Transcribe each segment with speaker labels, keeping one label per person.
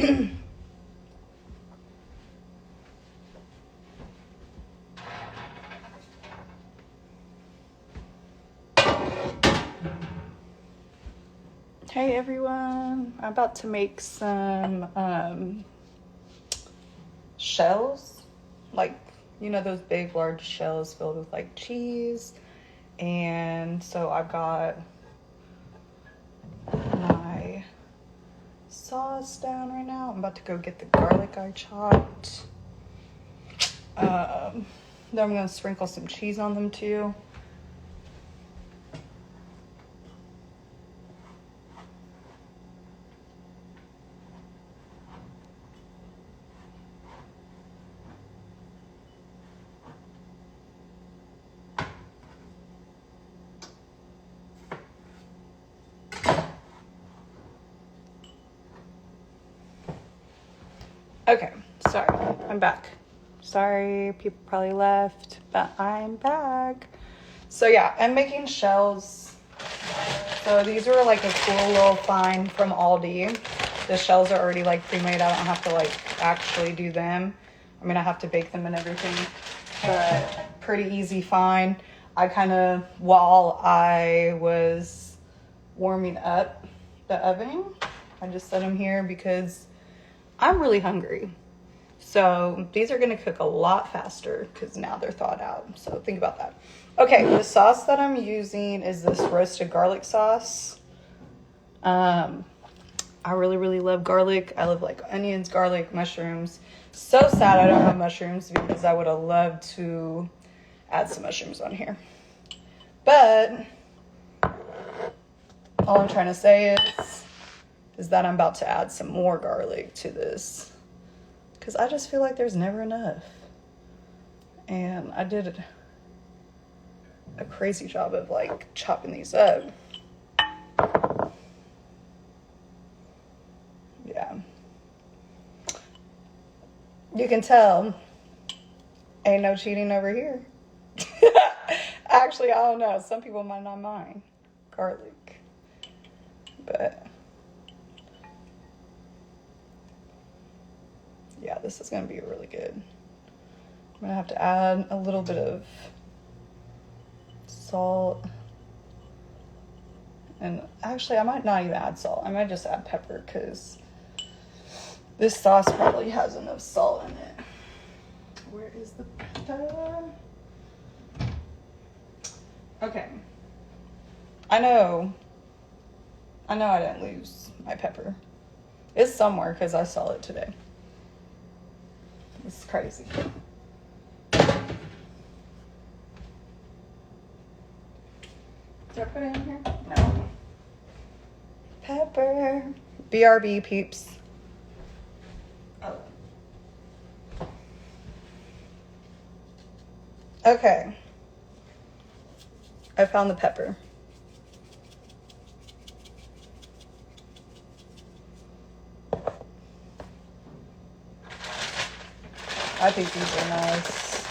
Speaker 1: Hey everyone, I'm about to make some shells, like, you know, those big large shells filled with like cheese. And so I've got my sauce down right now. I'm about to go get the garlic I chopped. Then I'm gonna sprinkle some cheese on them too. Okay, sorry, I'm back. Sorry, people probably left, but I'm back. So yeah, I'm making shells. So these were like a cool little find from Aldi. The shells are already like pre-made. I don't have to like actually do them. I mean, I have to bake them and everything, but pretty easy find. I kind of, while I was warming up the oven, I just set them here because I'm really hungry. So these are going to cook a lot faster because now they're thawed out. So think about that. Okay, the sauce that I'm using is this roasted garlic sauce. I really love garlic. I love like onions, garlic, mushrooms. So sad I don't have mushrooms because I would have loved to add some mushrooms on here. But all I'm trying to say is that I'm about to add some more garlic to this because I just feel like there's never enough. And I did a crazy job of like chopping these up. Yeah. You can tell ain't no cheating over here. Actually, I don't know. Some people might not mind garlic. But yeah, this is going to be really good. I'm going to have to add a little bit of salt. And actually, I might not even add salt. I might just add pepper because this sauce probably has enough salt in it. Where is the pepper? Okay. I know I didn't lose my pepper. It's somewhere because I saw it today. It's crazy. Did I put it in here? No. Pepper. BRB peeps. Oh. Okay. I found the pepper. I think these are nice.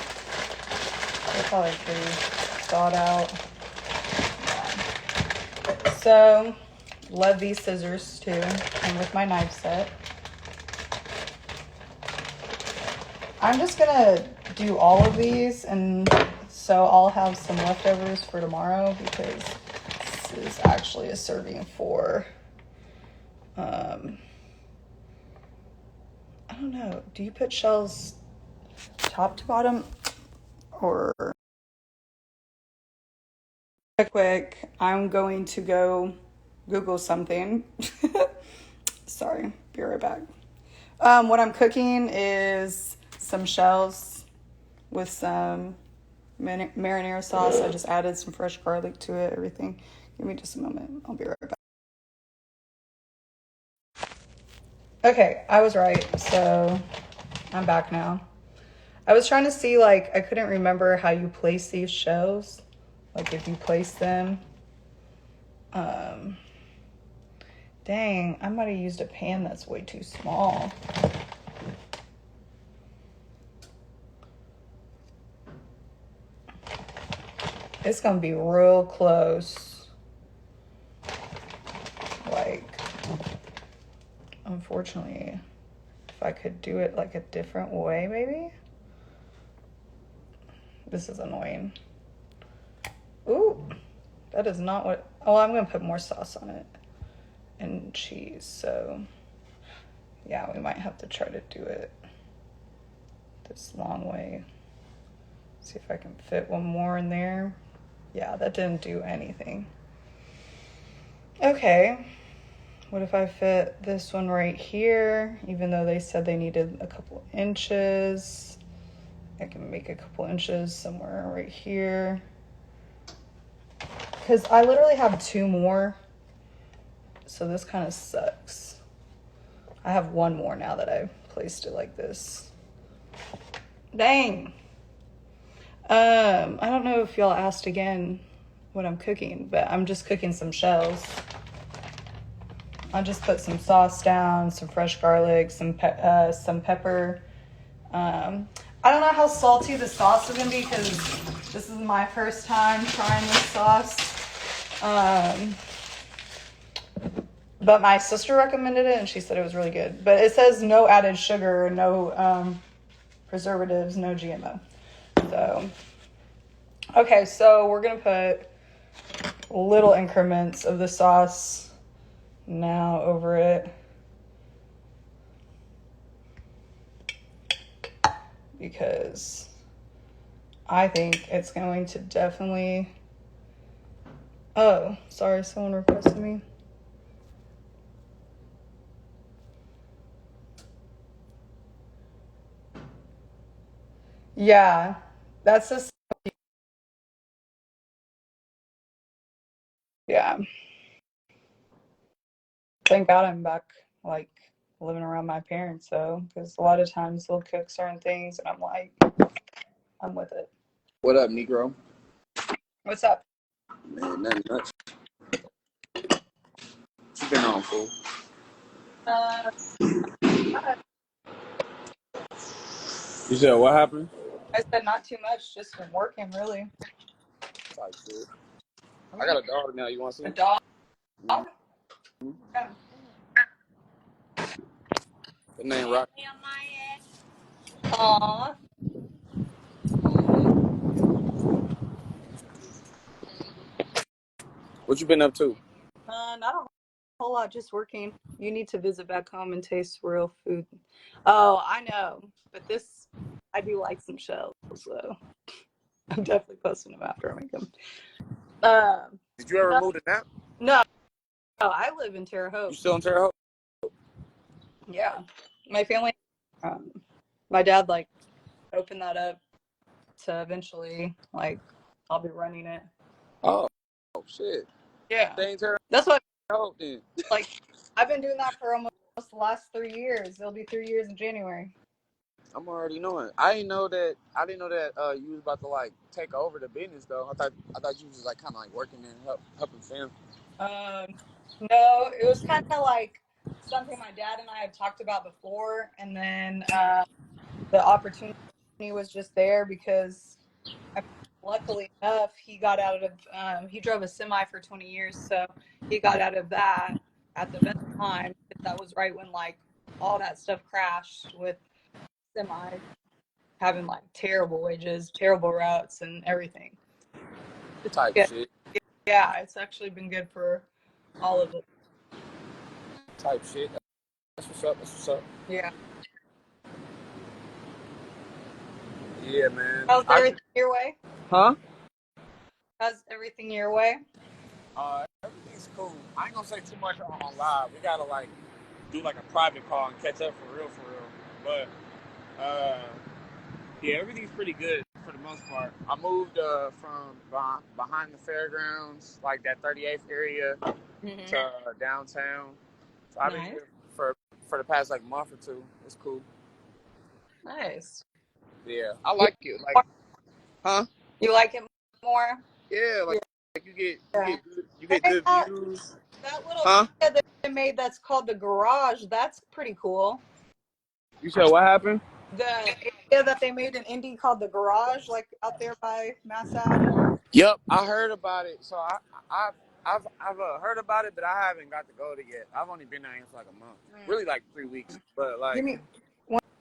Speaker 1: They're probably pretty thought out. Yeah. So, love these scissors too. And with my knife set. I'm just gonna do all of these, and so I'll have some leftovers for tomorrow because this is actually a serving for, I don't know. Do you put shells top to bottom or quick? I'm going to go Google something. Sorry, be right back. What I'm cooking is some shells with some marinara sauce. I just added some fresh garlic to it, everything. Give me just a moment. I'll be right back. Okay, I was right. So I'm back now. I was trying to see, like, I couldn't remember how you place these shells. Like, if you place them. Dang, I might have used a pan that's way too small. It's gonna be real close. Like, unfortunately, if I could do it like a different way, maybe. This is annoying. Ooh, that is not what. Oh, I'm gonna put more sauce on it and cheese. So yeah, we might have to try to do it this long way. See if I can fit one more in there. Yeah, that didn't do anything. Okay, what if I fit this one right here, even though they said they needed a couple inches? I can make a couple inches somewhere right here. Because I literally have two more, so this kind of sucks. I have one more now that I've placed it like this. Dang. I don't know if y'all asked again what I'm cooking, but I'm just cooking some shells. I just put some sauce down, some fresh garlic, some pepper. I don't know how salty the sauce is gonna be because this is my first time trying this sauce. But my sister recommended it and she said it was really good. But it says no added sugar, no preservatives, no GMO. So, okay, so we're gonna put little increments of the sauce now over it. Because I think it's going to definitely... Oh, sorry, someone requested me. Yeah, that's just... Yeah. Thank God I'm back, like, living around my parents, though, because a lot of times they'll cook certain things, and I'm like, I'm with it.
Speaker 2: What up, Negro?
Speaker 1: What's up?
Speaker 2: Man, nothing much. What you been on, fool?
Speaker 1: Uh,
Speaker 2: You said what happened?
Speaker 1: I said not too much, just been working, really.
Speaker 2: Type shit. I got a dog now. You want to see
Speaker 1: A
Speaker 2: it?
Speaker 1: dog?
Speaker 2: Mm-hmm.
Speaker 1: Yeah.
Speaker 2: The name Rock.
Speaker 1: Aw.
Speaker 2: What you been up to?
Speaker 1: Not a whole lot, just working. You need to visit back home and taste real food. Oh, I know, but I do like some shells, so I'm definitely posting them after I make them.
Speaker 2: Did you ever
Speaker 1: No,
Speaker 2: move to Nap?
Speaker 1: no, I live in Terre Haute.
Speaker 2: You still in Terre Haute?
Speaker 1: Yeah, my family, my dad like opened that up to eventually like I'll be running it.
Speaker 2: Oh shit.
Speaker 1: Yeah,
Speaker 2: Stay in Terre
Speaker 1: that's what
Speaker 2: Haute then.
Speaker 1: like I've been doing that for almost the last 3 years. It'll be 3 years in January.
Speaker 2: I'm already knowing. I didn't know that. You was about to like take over the business though. I thought you was like kind of like working and helping fam.
Speaker 1: No, it was kind of like something my dad and I had talked about before, and then the opportunity was just there because, luckily enough, he got out of he drove a semi for 20 years, so he got out of that at the best time. That was right when like all that stuff crashed with semis having like terrible wages, terrible routes, and everything.
Speaker 2: Type
Speaker 1: Yeah,
Speaker 2: shit.
Speaker 1: yeah, it's actually been good for all of it.
Speaker 2: Type shit. That's what's up. That's what's up.
Speaker 1: Yeah.
Speaker 2: Yeah, man.
Speaker 1: How's everything your way?
Speaker 2: Huh?
Speaker 1: How's everything your way?
Speaker 2: Everything's cool. I ain't gonna say too much on live. We gotta like do like a private call and catch up for real. But yeah, everything's pretty good for the most part. I moved from behind the fairgrounds, like that 38th area, to downtown. So I've been
Speaker 1: Nice.
Speaker 2: here for the past like month or two. It's cool.
Speaker 1: Nice.
Speaker 2: Yeah, I like it. Like, huh?
Speaker 1: You like it more?
Speaker 2: Yeah, like,
Speaker 1: Yeah.
Speaker 2: like
Speaker 1: Yeah.
Speaker 2: you get
Speaker 1: Hey,
Speaker 2: good views.
Speaker 1: that little
Speaker 2: Huh?
Speaker 1: area that they made that's called the garage, that's pretty cool.
Speaker 2: You said what happened?
Speaker 1: The area that they made in Indy called the garage, like out there by Mass Ave.
Speaker 2: Yep, I heard about it. So I've heard about it, but I haven't got to go there yet. I've only been there for like a month, really like 3 weeks. But like,
Speaker 1: Give me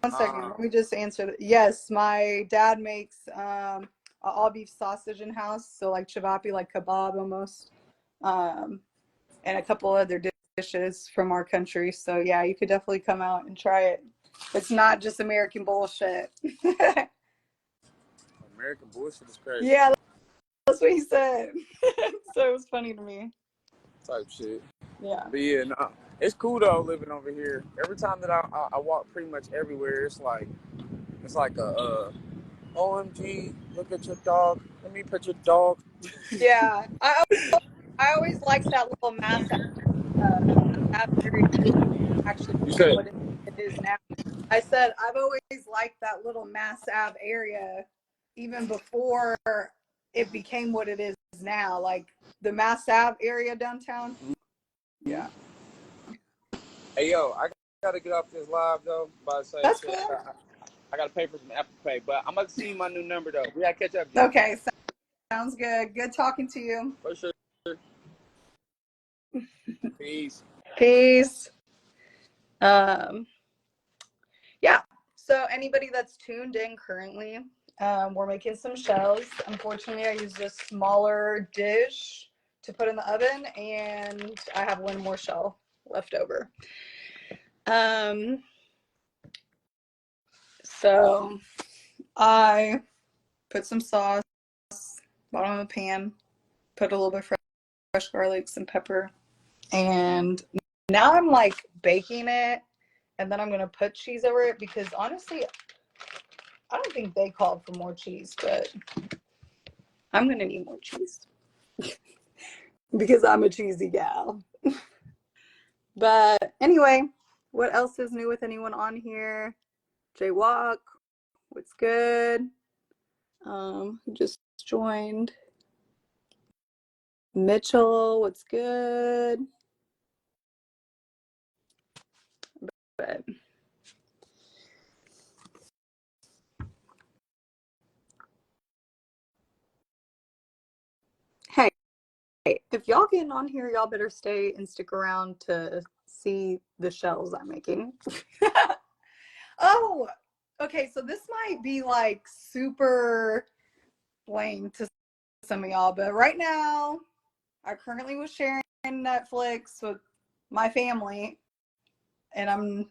Speaker 1: One second. Let me just answer. Yes, my dad makes a all beef sausage in house, so like chavapi, like kebab almost, um, and a couple other dishes from our country. So yeah, you could definitely come out and try it. It's not just American bullshit.
Speaker 2: American bullshit is crazy.
Speaker 1: Yeah, that's what he said. So it was funny to me.
Speaker 2: Type shit.
Speaker 1: Yeah.
Speaker 2: But yeah, nah, it's cool though living over here. Every time that I walk pretty much everywhere, it's like a OMG, look at your dog. Let me pet your dog.
Speaker 1: Yeah. I always liked that little mass area actually
Speaker 2: You
Speaker 1: became
Speaker 2: said
Speaker 1: what it is now. I said I've always liked that little Mass Ave area, even before it became what it is now. Like the Mass Ave area downtown. Yeah,
Speaker 2: hey yo, I gotta get off this live though. About to say
Speaker 1: that's
Speaker 2: shit.
Speaker 1: cool.
Speaker 2: I gotta pay for some Apple Pay, but I'm about to see my new number though. We gotta catch up, G.
Speaker 1: Okay, sounds good. Good talking to you.
Speaker 2: For sure. Peace.
Speaker 1: Peace. Um, yeah. So anybody that's tuned in currently, we're making some shells. Unfortunately, I used a smaller dish to put in the oven, and I have one more shell left over. So I put some sauce, bottom of a pan, put a little bit of fresh garlic, some pepper, and now I'm like baking it, and then I'm gonna put cheese over it because honestly, I don't think they called for more cheese, but I'm gonna need more cheese because I'm a cheesy gal. But anyway, what else is new with anyone on here? Jaywalk, what's good? Just joined. Mitchell, what's good? But hey, if y'all getting on here, y'all better stay and stick around to see the shells I'm making. Oh, okay. So this might be like super lame to some of y'all, but right now, I currently was sharing Netflix with my family, and I'm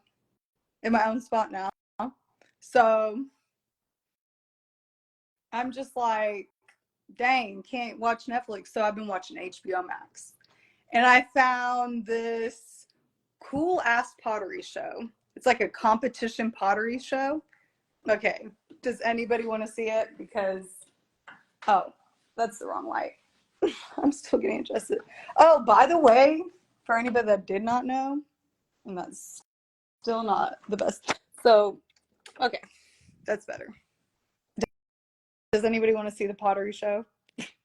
Speaker 1: in my own spot now. So I'm just like, dang, can't watch Netflix. So I've been watching HBO Max. And I found this cool ass pottery show. It's like a competition pottery show. Okay. Does anybody want to see it? Because, oh, that's the wrong light. I'm still getting adjusted. Oh, by the way, for anybody that did not know, and that's still not the best. So, okay, that's better. Does anybody want to see the pottery show?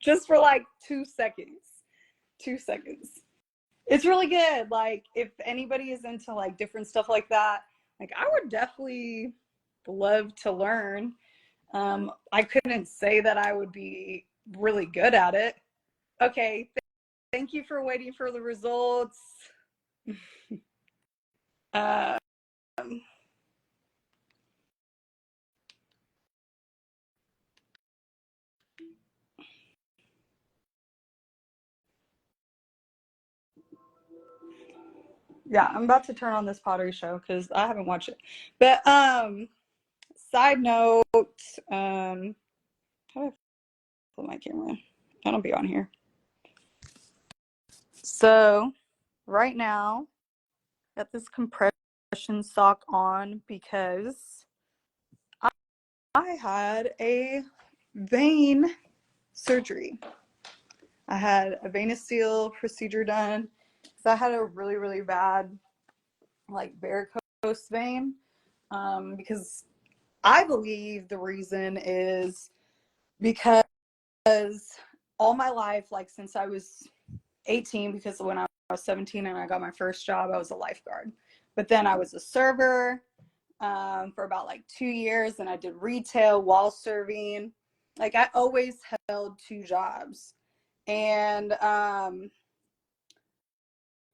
Speaker 1: Just for like 2 seconds. 2 seconds. It's really good. Like, if anybody is into like different stuff like that, like I would definitely love to learn. I couldn't say that I would be really good at it. Okay, thank you for waiting for the results. Um, yeah, I'm about to turn on this pottery show because I haven't watched it. But side note, how do I put my camera? I don't be on here. So right now, got this compression sock on because I had a vein surgery. I had a venous seal procedure done because I had a really, really bad like varicose vein. Because I believe the reason is because all my life, like since I was 18, because when I was 17 and I got my first job, I was a lifeguard. But then I was a server for about like 2 years, and I did retail while serving. Like I always held two jobs. And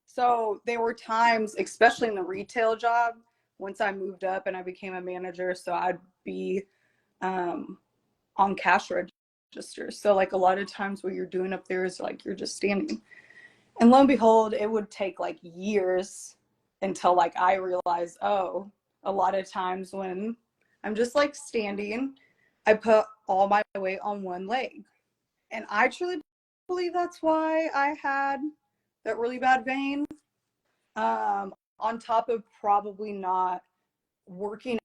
Speaker 1: so there were times, especially in the retail job, once I moved up and I became a manager. So I'd be on cash registers. So like a lot of times what you're doing up there is like you're just standing. And lo and behold, it would take like years until like I realized, oh, a lot of times when I'm just like standing, I put all my weight on one leg. And I truly believe that's why I had that really bad vein. On top of probably not working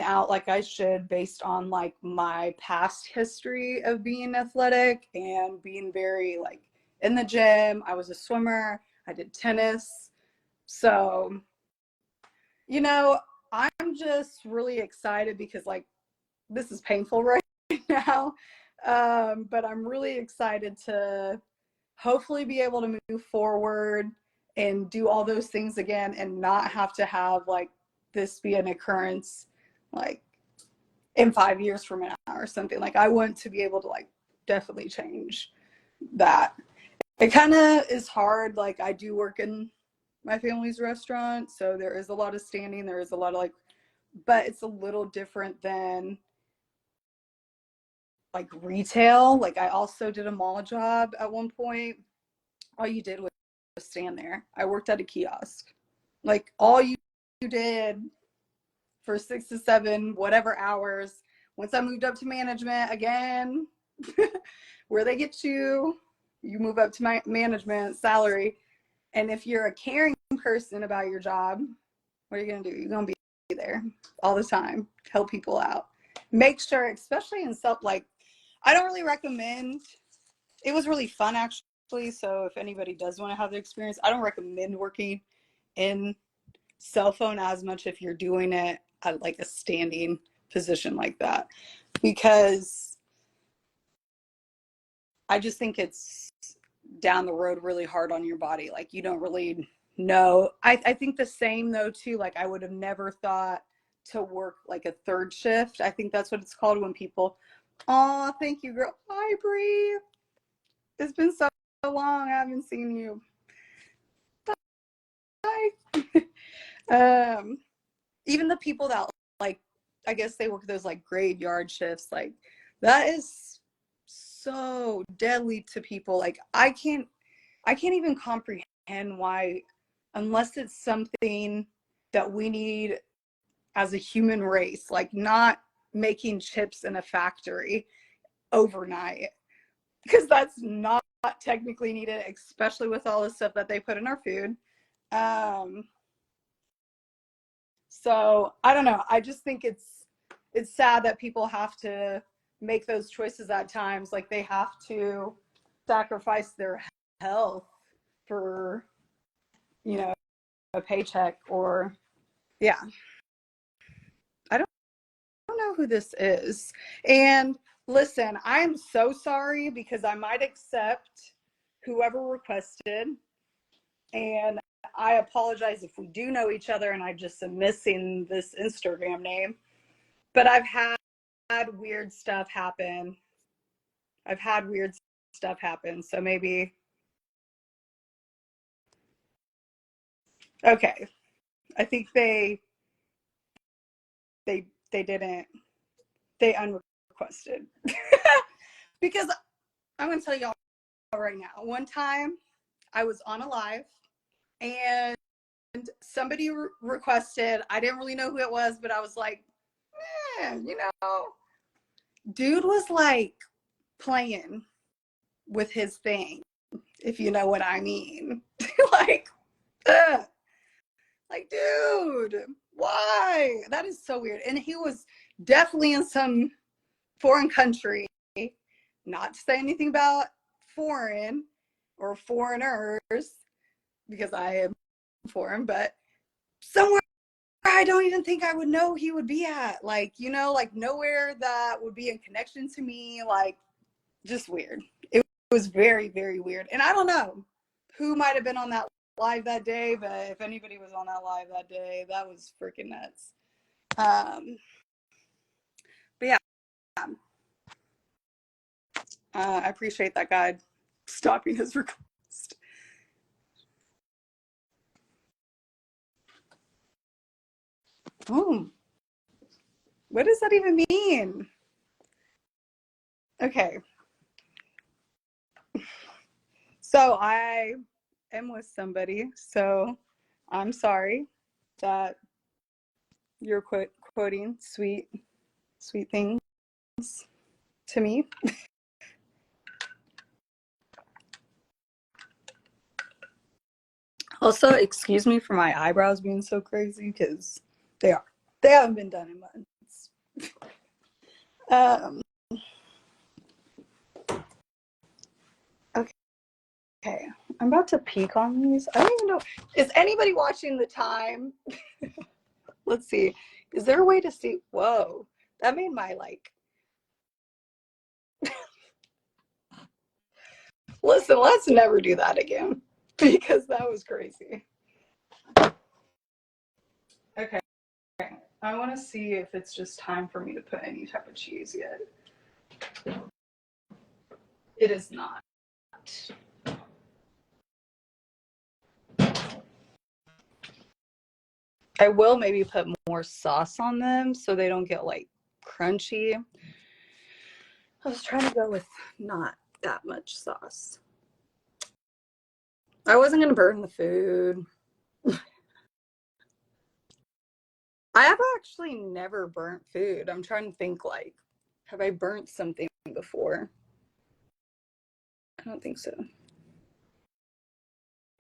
Speaker 1: out like I should based on like my past history of being athletic and being very like in the gym. I was a swimmer, I did tennis. So, you know, I'm just really excited because like this is painful right now. But I'm really excited to hopefully be able to move forward and do all those things again and not have to have like this be an occurrence like in 5 years from now or something. Like I want to be able to like definitely change that. It kind of is hard. Like I do work in my family's restaurant, so there is a lot of standing, there is a lot of like, but it's a little different than like retail. Like I also did a mall job at one point. All you did was stand there. I worked at a kiosk. Like all you did for 6 to 7 whatever hours. Once I moved up to management again, where they get you, you move up to my management salary. And if you're a caring person about your job, what are you going to do? You're going to be there all the time, help people out. Make sure, especially in self, like, I don't really recommend, it was really fun actually. So if anybody does want to have the experience, I don't recommend working in cell phone as much if you're doing it at like a standing position like that, because I just think it's down the road really hard on your body. Like you don't really know. I think the same though too. Like I would have never thought to work like a third shift. I think that's what it's called when people, oh, thank you, girl. Hi, Bree. It's been so long. I haven't seen you. Hi. Even the people that like, I guess they work those like graveyard shifts. Like that is so deadly to people. Like I can't even comprehend why, unless it's something that we need as a human race, like not making chips in a factory overnight, because that's not technically needed, especially with all the stuff that they put in our food. Um, so I don't know. I just think it's sad that people have to make those choices at times. Like they have to sacrifice their health for, you know, a paycheck. Or yeah, I don't know who this is. And listen, I am so sorry because I might accept whoever requested, and I apologize if we do know each other and I just am missing this Instagram name. But I've had weird stuff happen. I've had weird stuff happen. So maybe, okay. I think they didn't, they unrequested. Because I'm going to tell y'all right now. One time I was on a live and somebody requested, I didn't really know who it was, but I was like, you know, dude was like playing with his thing, if you know what I mean. Like, ugh. Like, dude, why? That is so weird. And he was definitely in some foreign country. Not to say anything about foreign or foreigners, because I am foreign, but somewhere I don't even think I would know he would be at. Like, you know, like nowhere that would be in connection to me. Like, just weird. It was very, very weird. And I don't know who might have been on that live that day, but if anybody was on that live that day, that was freaking nuts. But yeah, I appreciate that guy stopping his request. Oh, what does that even mean? Okay, so I am with somebody, so I'm sorry that you're quoting sweet things to me. Also, excuse me for my eyebrows being so crazy because they are. They haven't been done in months. Um, okay, I'm about to peek on these. I don't even know. Is anybody watching the time? Let's see. Is there a way to see? Whoa, that made my like. Listen, let's never do that again because that was crazy. Okay, I want to see if it's just time for me to put any type of cheese yet. It is not. I will maybe put more sauce on them so they don't get like crunchy. I was trying to go with not that much sauce. I wasn't going to burn the food. I have actually never burnt food. I'm trying to think like, have I burnt something before? I don't think so.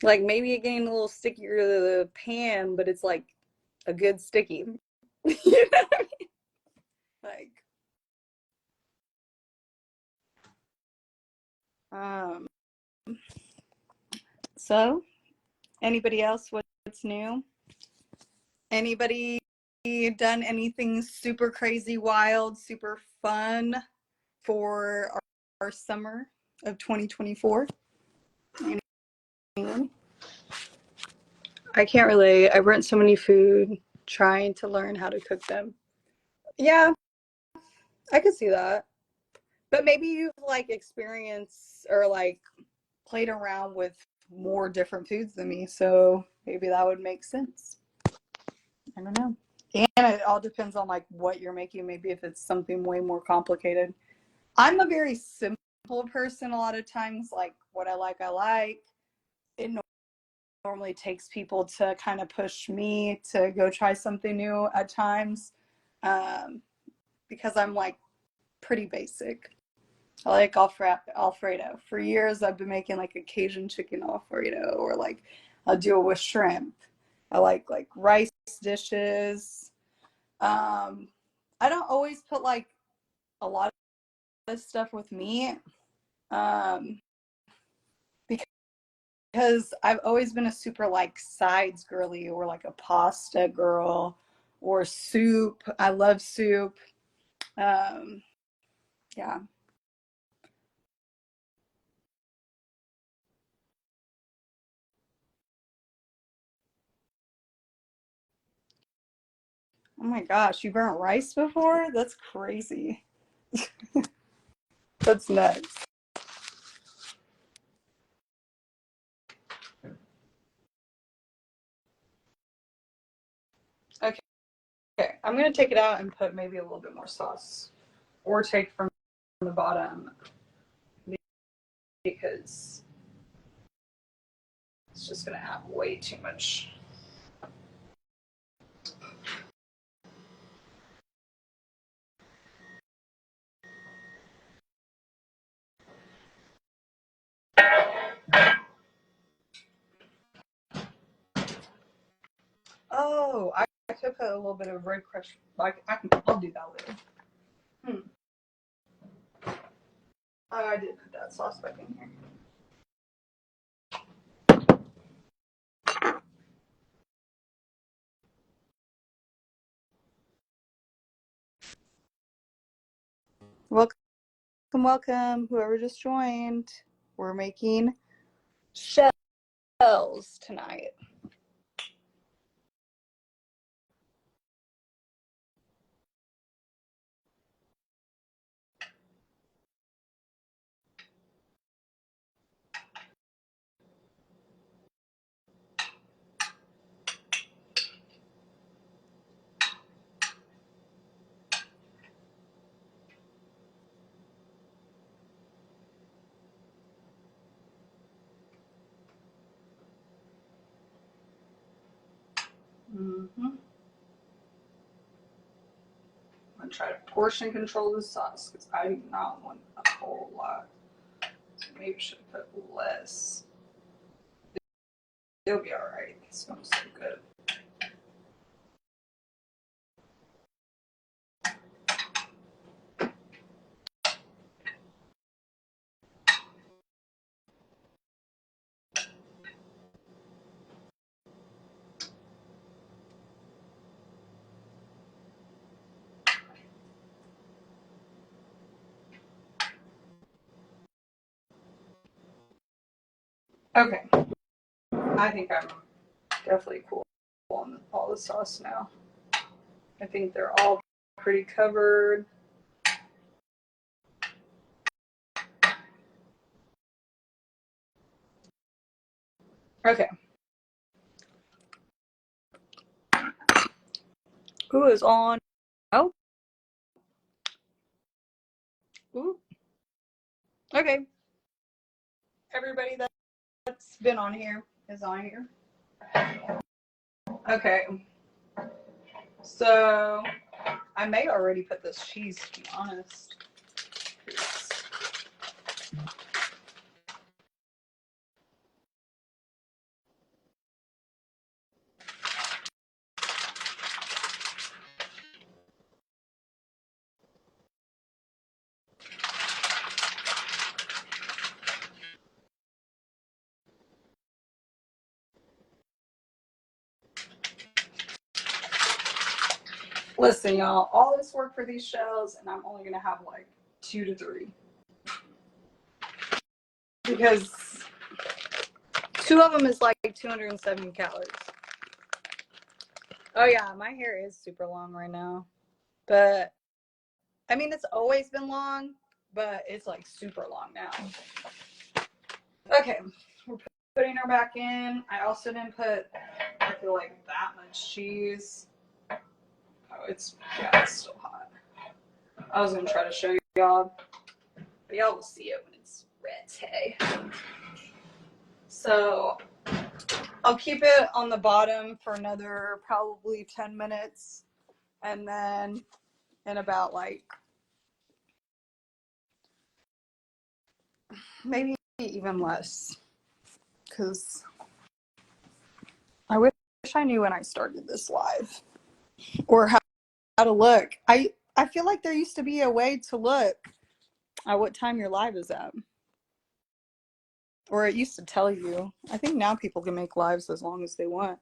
Speaker 1: Like maybe it getting a little stickier to the pan, but it's like a good sticky. You know what I mean? Like, um, so anybody else? What's new? Anybody done anything super crazy, wild, super fun for our summer of 2024? Anyone? I can't relate. I burnt so many food trying to learn how to cook them. Yeah, I could see that. But maybe you've like experienced or like played around with more different foods than me, so maybe that would make sense. I don't know. And it all depends on like what you're making. Maybe if it's something way more complicated. I'm a very simple person a lot of times. Like what I like, I like. It normally takes people to kind of push me to go try something new at times, um, because I'm like pretty basic. I like Alfredo. For years, I've been making like a Cajun chicken Alfredo, or like I'll do it with shrimp. I like rice dishes. Um, I don't always put like a lot of stuff with meat, um, because I've always been a super like sides girly or like a pasta girl or soup. I love soup. Um, yeah. Oh my gosh, you burnt rice before? That's crazy. That's nuts. Okay, okay. I'm gonna take it out and put maybe a little bit more sauce, or take from the bottom because it's just gonna have way too much. Oh, I could put a little bit of red crush. I'll do that later. Hmm. Oh, I did put that sauce back in here. Welcome, welcome, whoever just joined. We're making shells tonight. I'm gonna try to portion control the sauce because I do not want a whole lot. So maybe I should put less. It'll be alright. It smells so good. Okay. I think I'm definitely cool on all the sauce now. I think they're all pretty covered. Okay. Who is on? Oh. Ooh. Okay. Everybody that's been on here is on here. Okay. So I may already put this cheese, to be honest. Listen, y'all, all this work for these shells, and I'm only gonna have like 2 to 3 because 2 of them is like 270 calories. Oh yeah, my hair is super long right now, but I mean it's always been long, but it's like super long now. Okay, we're putting her back in. I also didn't put, I feel like, that much cheese. Oh, it's still hot. I was gonna try to show y'all, but y'all will see it when it's ready. So I'll keep it on the bottom for another probably 10 minutes, and then in about like maybe even less, because I wish I knew when I started this live or how to look. I feel like there used to be a way to look at what time your live is at, or it used to tell you. I think now people can make lives as long as they want.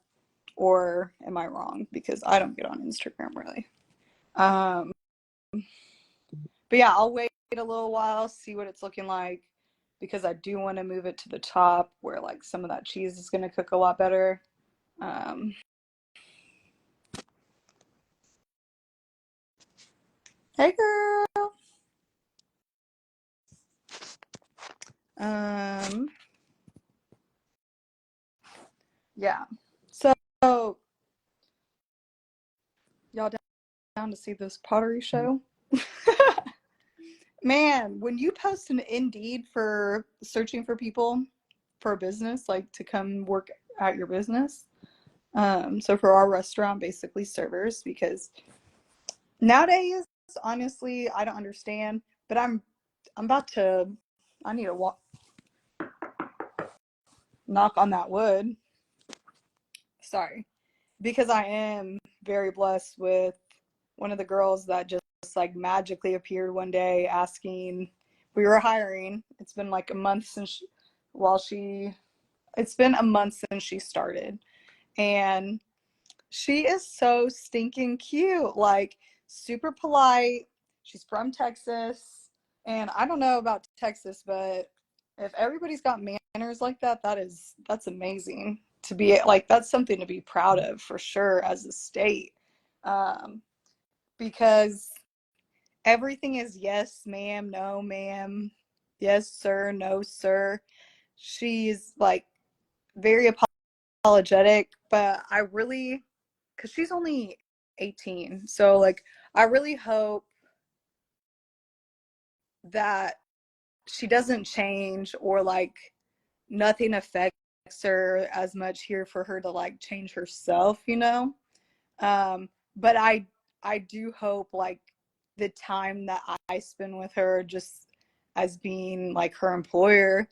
Speaker 1: Or am I wrong? Because I don't get on Instagram really. But yeah, I'll wait a little while, see what it's looking like, because I do want to move it to the top where like some of that cheese is going to cook a lot better. Hey girl. Yeah. So y'all down to see this pottery show? Man, when you post an Indeed for searching for people for a business, like to come work at your business. So for our restaurant, basically servers, because nowadays, honestly, I don't understand, but I'm about to, I need to knock on that wood. Sorry, because I am very blessed with one of the girls that just like magically appeared one day asking, we were hiring. It's been like a month since it's been a month since she started, and she is so stinking cute, like super polite. She's from Texas, and I don't know about Texas, but if everybody's got manners like that, that's amazing to be like. That's something to be proud of for sure as a state, um, because everything is yes, ma'am, no, ma'am, yes, sir, no, sir. She's like very apologetic, but I really, because she's only 18. So, like, I really hope that she doesn't change or, like, nothing affects her as much here for her to, like, change herself, you know? But I do hope like the time that I spend with her just as being like her employer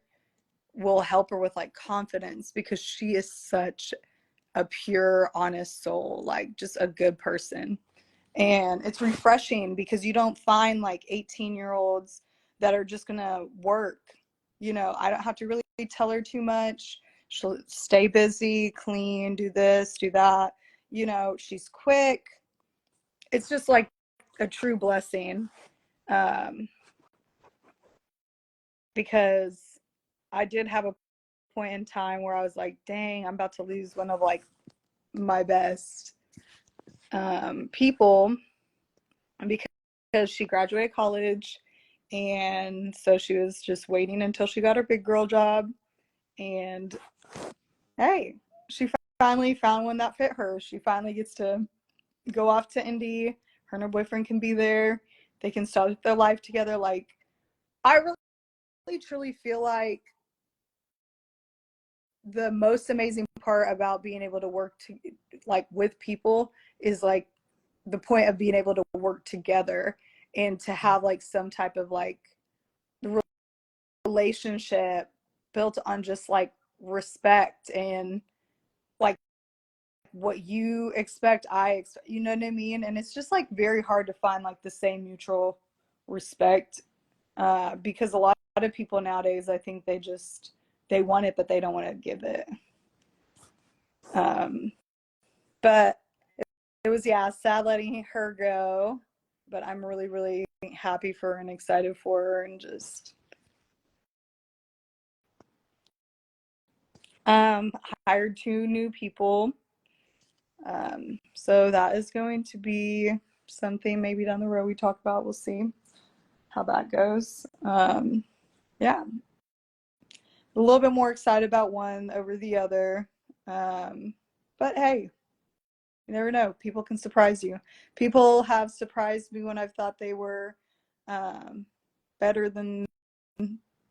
Speaker 1: will help her with like confidence, because she is such a pure, honest soul, like just a good person. And it's refreshing because you don't find like 18-year-olds that are just gonna work. I don't have to really tell her too much. She'll stay busy, clean, do this, do that. She's quick. It's just like a true blessing. um, because I did have a point in time where I was like, dang, I'm about to lose one of like my best people, because she graduated college, and so she was just waiting until she got her big girl job. And hey, she finally found one that fit her. She finally gets to go off to Indy. Her and her boyfriend can be there. They can start their life together. Like, I really truly feel like the most amazing part about being able to work to like with people is like the point of being able to work together and to have like some type of like relationship built on just like respect and like what you expect, I expect, you know what I mean? And it's just like very hard to find like the same mutual respect, because a lot of people nowadays, I think they want it, but they don't want to give it. Um, but it was, yeah, sad letting her go, but I'm really, really happy for her and excited for her, and just um, hired 2 new people. So that is going to be something maybe down the road we talk about. We'll see how that goes. Yeah, a little bit more excited about one over the other. But hey, you never know. People can surprise you. People have surprised me when I've thought they were um, better than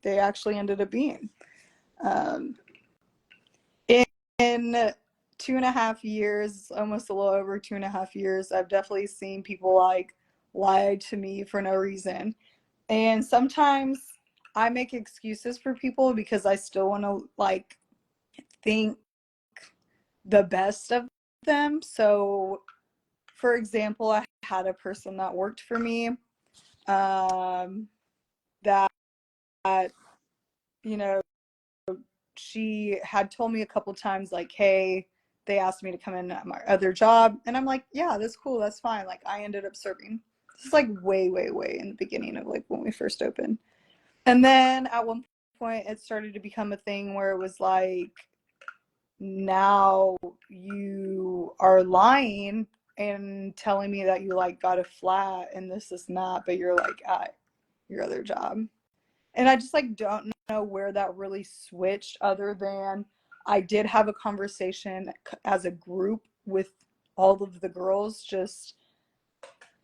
Speaker 1: they actually ended up being. Um, in 2.5 years, almost a little over 2.5 years, I've definitely seen people like lie to me for no reason. And sometimes I make excuses for people because I still want to like think the best of them. So, for example, I had a person that worked for me, that, you know, she had told me a couple times like, hey, they asked me to come in at my other job, and I'm like, yeah, that's cool, that's fine. Like, I ended up serving. This is like way, way, way in the beginning of like when we first opened. And then at one point it started to become a thing where it was like, now you are lying and telling me that you like got a flat and this is not, but you're like at your other job. And I just like don't know where that really switched, other than I did have a conversation as a group with all of the girls, just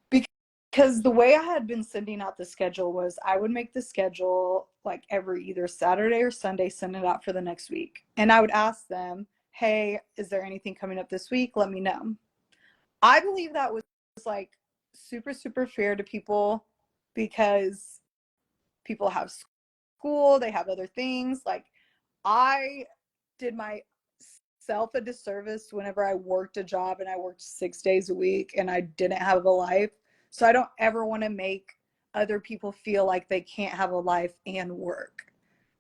Speaker 1: because the way I had been sending out the schedule was I would make the schedule like every either Saturday or Sunday, send it out for the next week. And I would ask them, hey, is there anything coming up this week? Let me know. I believe that was like super, super fair to people, because people have school, they have other things. Like, I did myself a disservice whenever I worked a job and I worked 6 days a week and I didn't have a life. So I don't ever want to make other people feel like they can't have a life and work.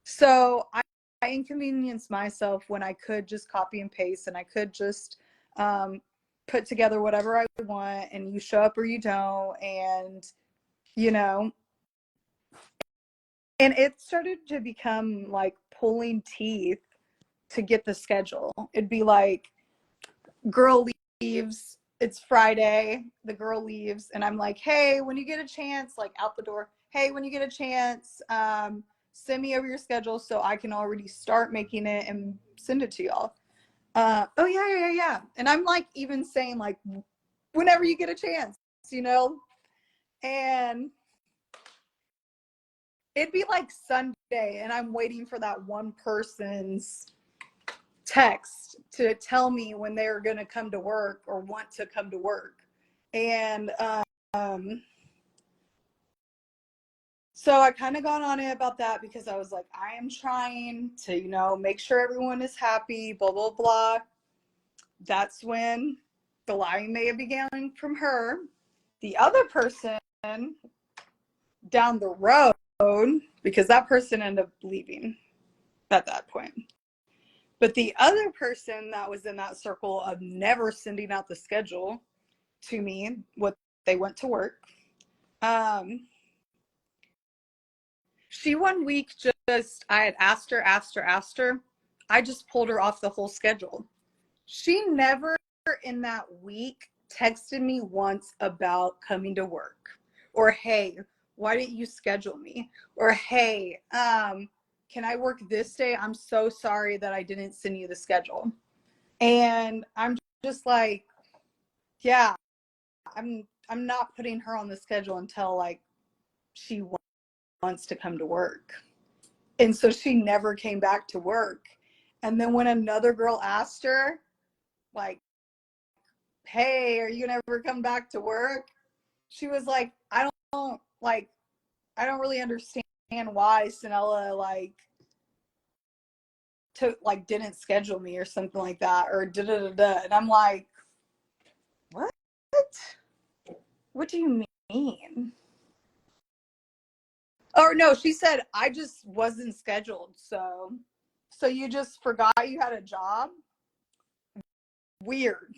Speaker 1: So I inconvenienced myself when I could just copy and paste, and I could just um, put together whatever I want, and you show up or you don't. And, you know, and it started to become like pulling teeth to get the schedule. It'd be like, girl leaves, it's Friday, the girl leaves, and I'm like, hey, when you get a chance, like out the door, hey, when you get a chance, send me over your schedule so I can already start making it and send it to y'all. Oh yeah, yeah, yeah, yeah. And I'm like even saying like, whenever you get a chance, you know? And it'd be like Sunday and I'm waiting for that one person's text to tell me when they were going to come to work or want to come to work. And so I kind of got on it about that because I was like, I am trying to, make sure everyone is happy, blah, blah, blah. That's when the lying may have begun from her. The other person down the road, because that person ended up leaving at that point. But the other person that was in that circle of never sending out the schedule to me, what they went to work, she one week I had asked her. I just pulled her off the whole schedule. She never in that week texted me once about coming to work, or hey, why didn't you schedule me, or hey, can I work this day? I'm so sorry that I didn't send you the schedule. And I'm just like, yeah, I'm not putting her on the schedule until like she wants to come to work. And so she never came back to work. And then when another girl asked her, like, hey, are you gonna ever come back to work? She was like, I don't really understand why Sanela didn't schedule me or something like that, or da da da da. And I'm like, what? What do you mean? Or no, she said I just wasn't scheduled. So you just forgot you had a job? Weird.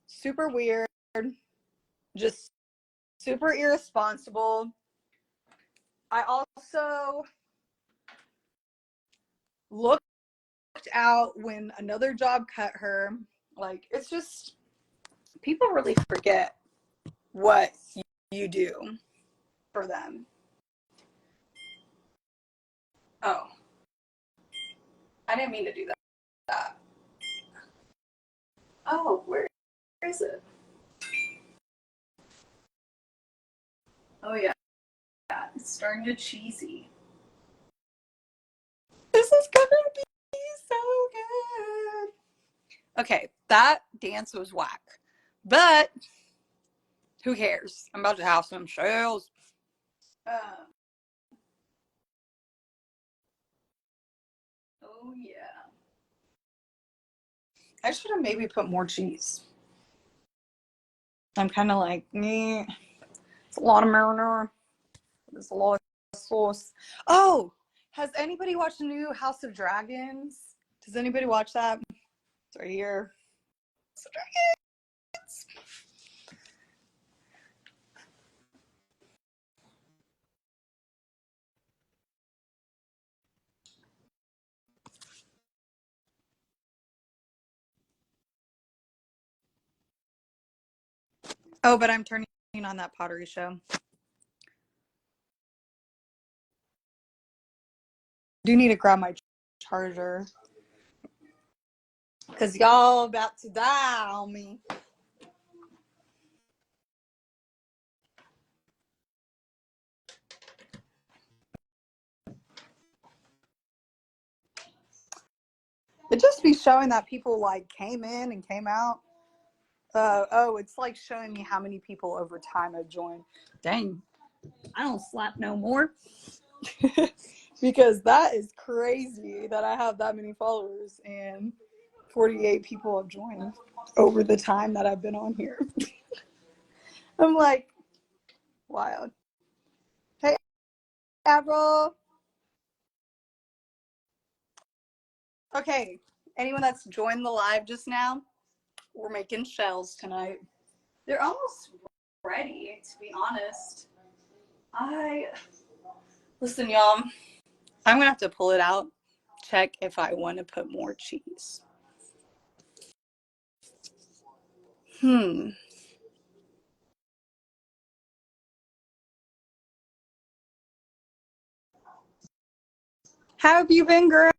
Speaker 1: Super weird. Just super irresponsible. I also looked out when another job cut her. Like, it's just, people really forget what you do for them. Oh, I didn't mean to do that. Oh, where is it? Oh, yeah. It's starting to cheesy. This is gonna be so good. Okay, that dance was whack. But who cares? I'm about to have some shells. Uh, oh, yeah. I should have maybe put more cheese. I'm kind of like, meh. It's a lot of marinara. It's a lot of sauce. Oh, has anybody watched the new House of Dragons? Does anybody watch that? It's right here. House of Dragons. Oh, but I'm turning on that pottery show. Do need to grab my charger because y'all about to die on me. It just be showing that people like came in and came out. Oh, it's like showing me how many people over time have joined. Dang, I don't slap no more. Because that is crazy that I have that many followers and 48 people have joined over the time that I've been on here. I'm like, wild. Hey, Avril. Okay, anyone that's joined the live just now, we're making shells tonight. They're almost ready, to be honest. Listen, y'all, I'm gonna have to pull it out, check if I want to put more cheese. How have you been, girl?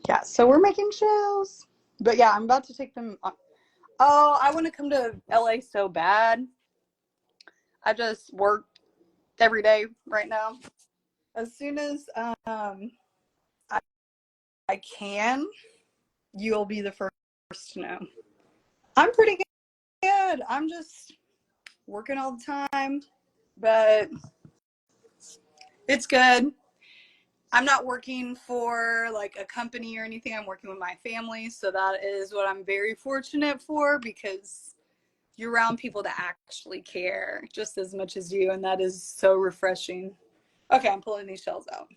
Speaker 1: Yeah, so we're making shells. But yeah, I'm about to take them on. Oh, I want to come to LA so bad. I just work every day right now. As soon as I can, you'll be the first to know. I'm pretty good. I'm just working all the time, but it's good. I'm not working for like a company or anything. I'm working with my family. So that is what I'm very fortunate for, because you're around people that actually care just as much as you. And that is so refreshing. Okay, I'm pulling these shells out.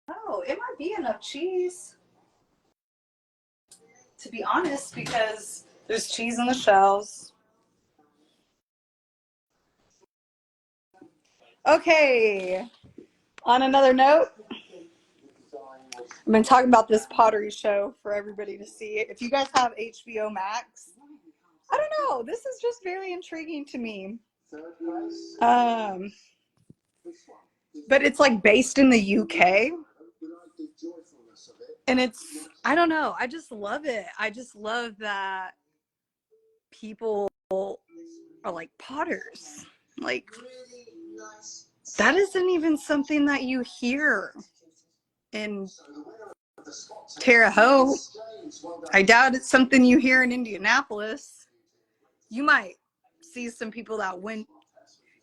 Speaker 1: Oh, it might be enough cheese, to be honest, because there's cheese in the shells. Okay, on another note, I've been talking about this pottery show for everybody to see. If you guys have HBO Max, I don't know. This is just very intriguing to me. Um, but it's like based in the UK. And it's, I don't know. I just love it. I just love that people are like potters. Like, that isn't even something that you hear in Terre Haute. I doubt it's something you hear in Indianapolis. You might see some people that went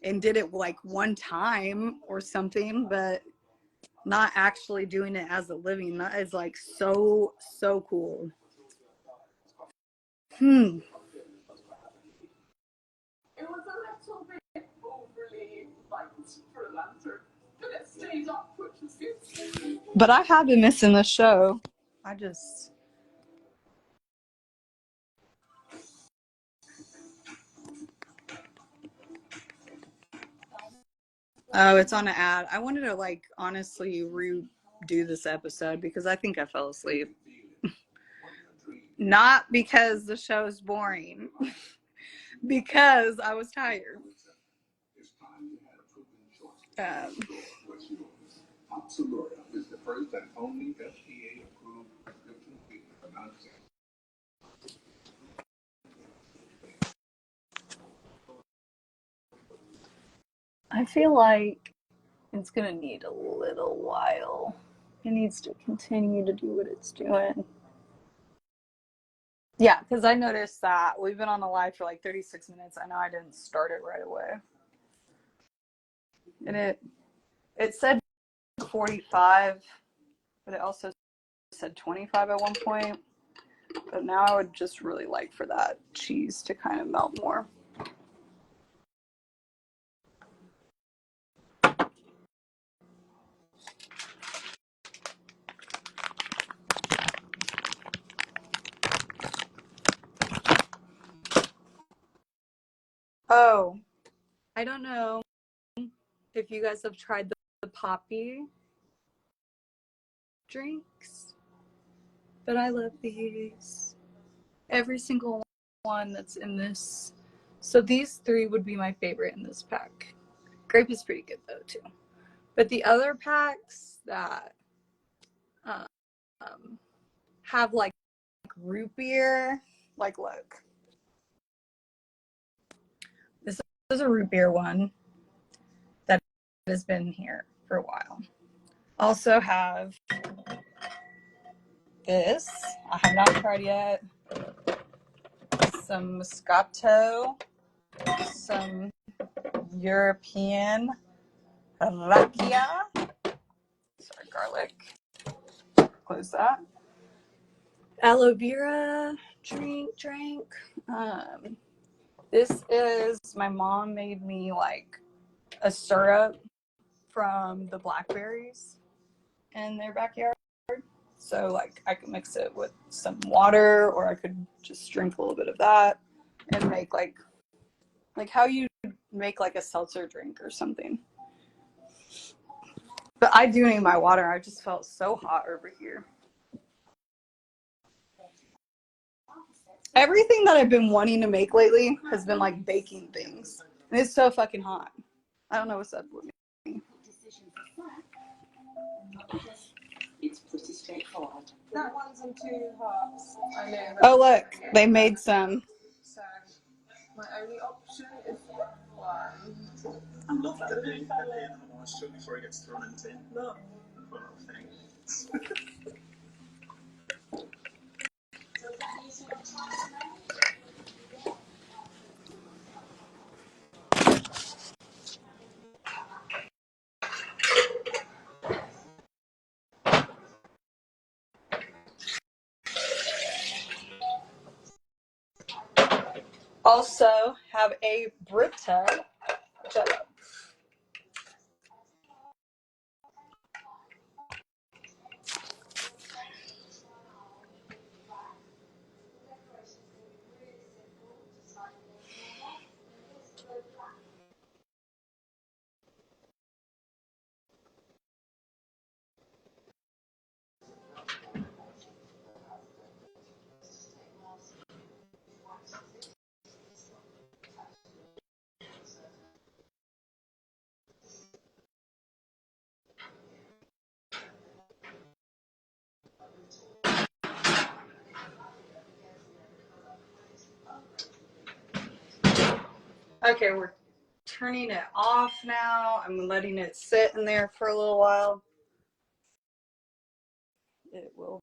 Speaker 1: and did it like one time or something, but not actually doing it as a living. That is like so, so cool. It was a little bit overly light for a lantern, but it stayed up, which was good. But I have been missing the show. I just. Oh, it's on an ad. I wanted to like honestly redo this episode because I think I fell asleep. Not because the show's boring, because I was tired. Um, I feel like it's gonna need a little while. It needs to continue to do what it's doing. Yeah, because I noticed that we've been on the live for like 36 minutes. I know I didn't start it right away. And it said 45, but it also said 25 at one point. But now I would just really like for that cheese to kind of melt more. Oh, I don't know if you guys have tried the poppy drinks, but I love these. Every single one that's in this. So these three would be my favorite in this pack. Grape is pretty good though too. But the other packs that um, have like root beer, like look, this is a root beer one that has been here for a while. Also have this, I have not tried yet. Some Moscato, some European rakia. Sorry, garlic. Close that. Aloe vera drink. This is, my mom made me like a syrup from the blackberries in their backyard. So like I could mix it with some water, or I could just drink a little bit of that and make like how you make like a seltzer drink or something. But I do need my water. I just felt so hot over here. Everything that I've been wanting to make lately has been like baking things. And it's so fucking hot. I don't know what's up with me. It's pretty straightforward.
Speaker 2: That one's in 2 halves. I know.
Speaker 1: Oh, look, they made some.
Speaker 2: So my only option is one. I love that the big otherwise soon before he gets thrown in the tin. No. Poor little thing.
Speaker 1: Also have a Brita jello. Okay, we're turning it off now. I'm letting it sit in there for a little while. It will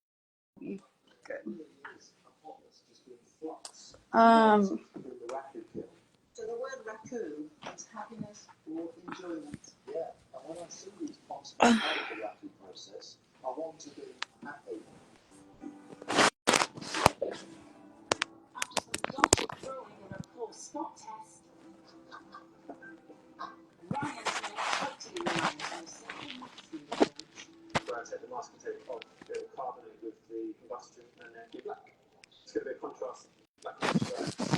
Speaker 1: be good.
Speaker 2: So the word raccoon is happiness or enjoyment. Yeah, and when I see these pots come out of the raccoon process, I want to be happy. After some dotted drawing and a poor spot test, Ryan Smith totally reminds me of second Mexican village. Where I take the masking tape off, it'll carbonate with the combustion and then be black. It's going to be a contrast black.